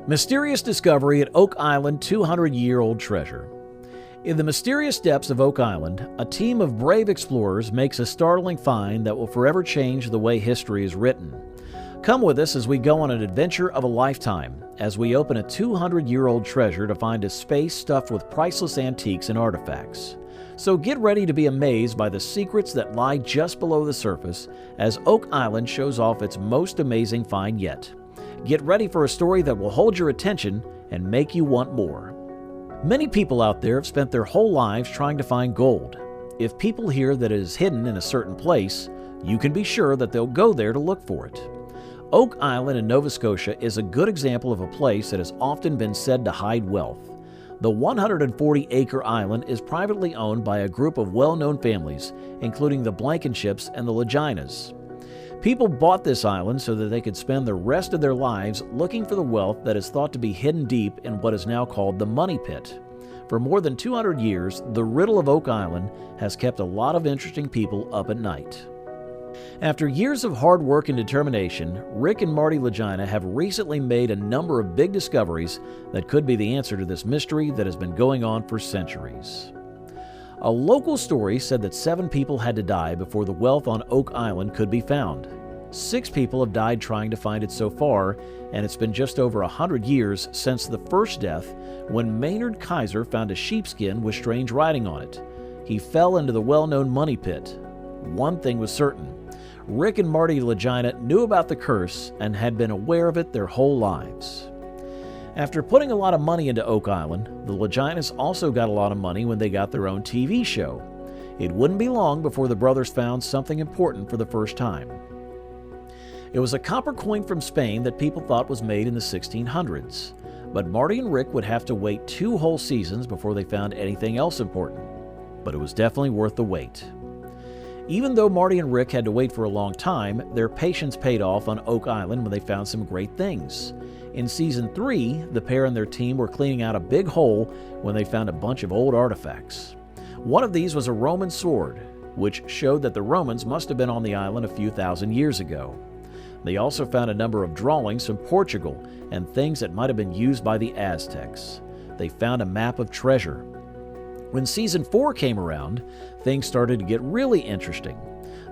Mysterious discovery at Oak Island, 200-year-old treasure. In the mysterious depths of Oak Island, a team of brave explorers makes a startling find that will forever change the way history is written. Come with us as we go on an adventure of a lifetime, as we open a 200-year-old treasure to find a space stuffed with priceless antiques and artifacts. So get ready to be amazed by the secrets that lie just below the surface as Oak Island shows off its most amazing find yet. Get ready for a story that will hold your attention and make you want more. Many people out there have spent their whole lives trying to find gold. If people hear that it is hidden in a certain place, you can be sure that they'll go there to look for it. Oak Island in Nova Scotia is a good example of a place that has often been said to hide wealth. The 140-acre island is privately owned by a group of well-known families, including the Blankenships and the Laginas. People bought this island so that they could spend the rest of their lives looking for the wealth that is thought to be hidden deep in what is now called the Money Pit. For more than 200 years, the riddle of Oak Island has kept a lot of interesting people up at night. After years of hard work and determination, Rick and Marty Lagina have recently made a number of big discoveries that could be the answer to this mystery that has been going on for centuries. A local story said that 7 people had to die before the wealth on Oak Island could be found. 6 people have died trying to find it so far, and it's been just over 100 years since the first death when Maynard Kaiser found a sheepskin with strange writing on it. He fell into the well-known Money Pit. One thing was certain. Rick and Marty Lagina knew about the curse and had been aware of it their whole lives. After putting a lot of money into Oak Island, the Laginas also got a lot of money when they got their own TV show. It wouldn't be long before the brothers found something important for the first time. It was a copper coin from Spain that people thought was made in the 1600s, but Marty and Rick would have to wait 2 whole seasons before they found anything else important. But it was definitely worth the wait. Even though Marty and Rick had to wait for a long time, their patience paid off on Oak Island when they found some great things. In Season 3, the pair and their team were cleaning out a big hole when they found a bunch of old artifacts. One of these was a Roman sword, which showed that the Romans must have been on the island a few thousand years ago. They also found a number of drawings from Portugal and things that might have been used by the Aztecs. They found a map of treasure. When Season 4 came around, things started to get really interesting.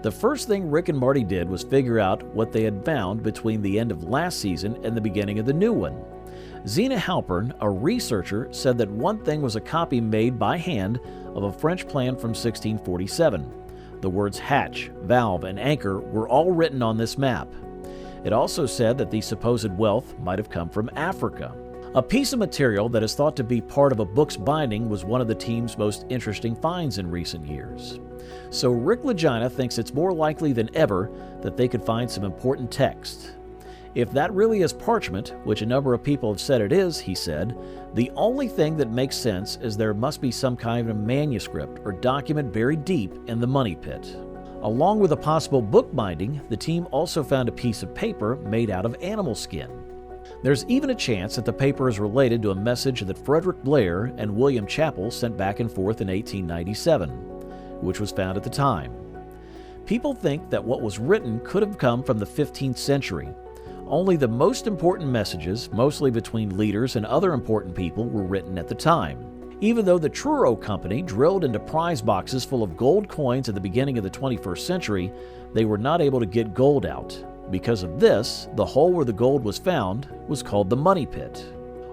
The first thing Rick and Marty did was figure out what they had found between the end of last season and the beginning of the new one. Zena Halpern, a researcher, said that one thing was a copy made by hand of a French plan from 1647. The words hatch, valve, and anchor were all written on this map. It also said that the supposed wealth might have come from Africa. A piece of material that is thought to be part of a book's binding was one of the team's most interesting finds in recent years. So Rick Lagina thinks it's more likely than ever that they could find some important text. If that really is parchment, which a number of people have said it is, he said, the only thing that makes sense is there must be some kind of manuscript or document buried deep in the Money Pit. Along with a possible book binding, the team also found a piece of paper made out of animal skin. There's even a chance that the paper is related to a message that Frederick Blair and William Chappell sent back and forth in 1897, which was found at the time. People think that what was written could have come from the 15th century. Only the most important messages, mostly between leaders and other important people, were written at the time. Even though the Truro Company drilled into prize boxes full of gold coins at the beginning of the 21st century, they were not able to get gold out. Because of this, the hole where the gold was found was called the Money Pit.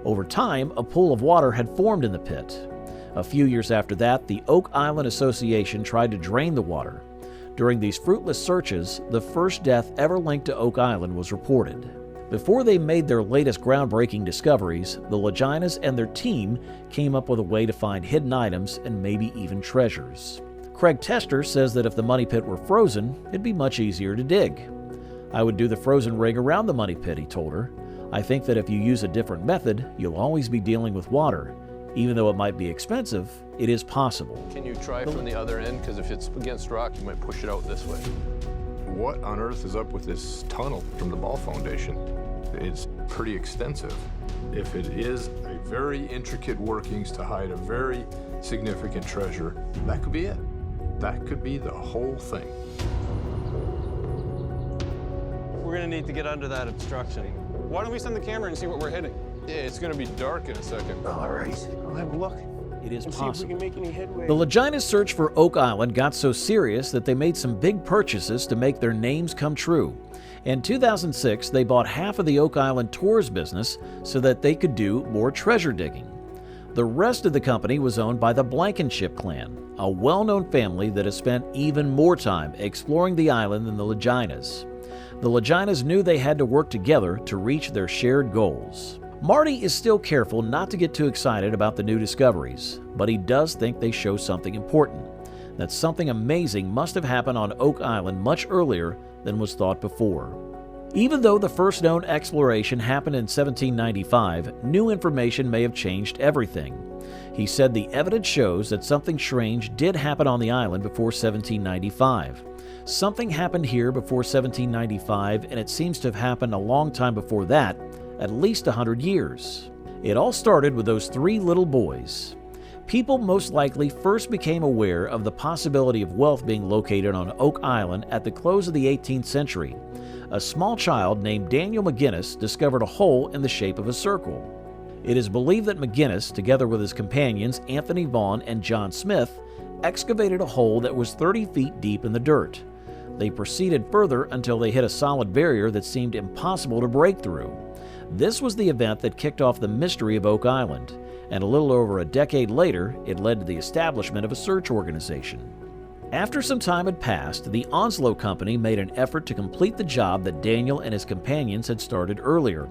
Over time, a pool of water had formed in the pit. A few years after that, the Oak Island Association tried to drain the water. During these fruitless searches, the first death ever linked to Oak Island was reported. Before they made their latest groundbreaking discoveries, the Laginas and their team came up with a way to find hidden items and maybe even treasures. Craig Tester says that if the Money Pit were frozen, it'd be much easier to dig. I would do the frozen ring around the Money Pit, he told her. I think that if you use a different method, you'll always be dealing with water. Even though it might be expensive, it is possible. Can you try from the other end? Because if it's against rock, you might push it out this way. What on earth is up with this tunnel from the ball foundation? It's pretty extensive. If it is a very intricate workings to hide a very significant treasure, that could be it. That could be the whole thing. We're gonna need to get under that obstruction. Why don't we send the camera and see what we're hitting? Yeah, it's going to be dark in a second. All right, I'll have a look. It is And see if we possible. can make any headway. The Laginas' search for Oak Island got so serious that they made some big purchases to make their names come true. In 2006, they bought half of the Oak Island Tours business so that they could do more treasure digging. The rest of the company was owned by the Blankenship clan, a well-known family that has spent even more time exploring the island than the Laginas. The Laginas knew they had to work together to reach their shared goals. Marty is still careful not to get too excited about the new discoveries, but he does think they show something important, that something amazing must have happened on Oak Island much earlier than was thought before. Even though the first known exploration happened in 1795, new information may have changed everything. He said the evidence shows that something strange did happen on the island before 1795. Something happened here before 1795, and it seems to have happened a long time before that, at least 100 years. It all started with those 3 little boys. People most likely first became aware of the possibility of wealth being located on Oak Island at the close of the 18th century. A small child named Daniel McGinnis discovered a hole in the shape of a circle. It is believed that McGinnis, together with his companions Anthony Vaughan and John Smith, excavated a hole that was 30 feet deep in the dirt. They proceeded further until they hit a solid barrier that seemed impossible to break through. This was the event that kicked off the mystery of Oak Island, and a little over a decade later, it led to the establishment of a search organization. After some time had passed, the Onslow Company made an effort to complete the job that Daniel and his companions had started earlier.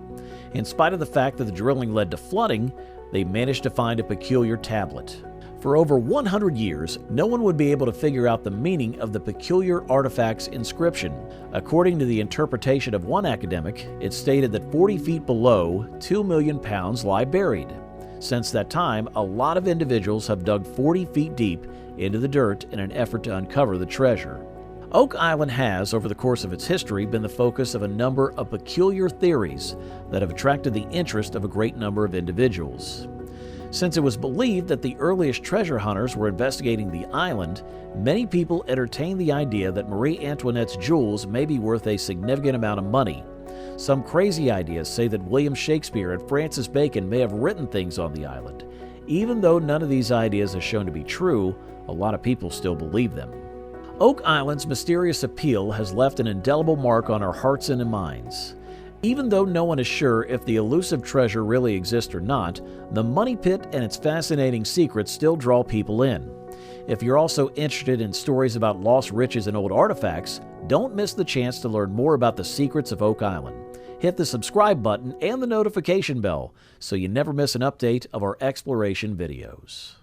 In spite of the fact that the drilling led to flooding, they managed to find a peculiar tablet. For over 100 years, no one would be able to figure out the meaning of the peculiar artifact's inscription. According to the interpretation of one academic, it stated that 40 feet below, 2 million pounds lie buried. Since that time, a lot of individuals have dug 40 feet deep into the dirt in an effort to uncover the treasure. Oak Island has, over the course of its history, been the focus of a number of peculiar theories that have attracted the interest of a great number of individuals. Since it was believed that the earliest treasure hunters were investigating the island, many people entertained the idea that Marie Antoinette's jewels may be worth a significant amount of money. Some crazy ideas say that William Shakespeare and Francis Bacon may have written things on the island. Even though none of these ideas are shown to be true, a lot of people still believe them. Oak Island's mysterious appeal has left an indelible mark on our hearts and minds. Even though no one is sure if the elusive treasure really exists or not, the money pit and its fascinating secrets still draw people in. If you're also interested in stories about lost riches and old artifacts, don't miss the chance to learn more about the secrets of Oak Island. Hit the subscribe button and the notification bell so you never miss an update of our exploration videos.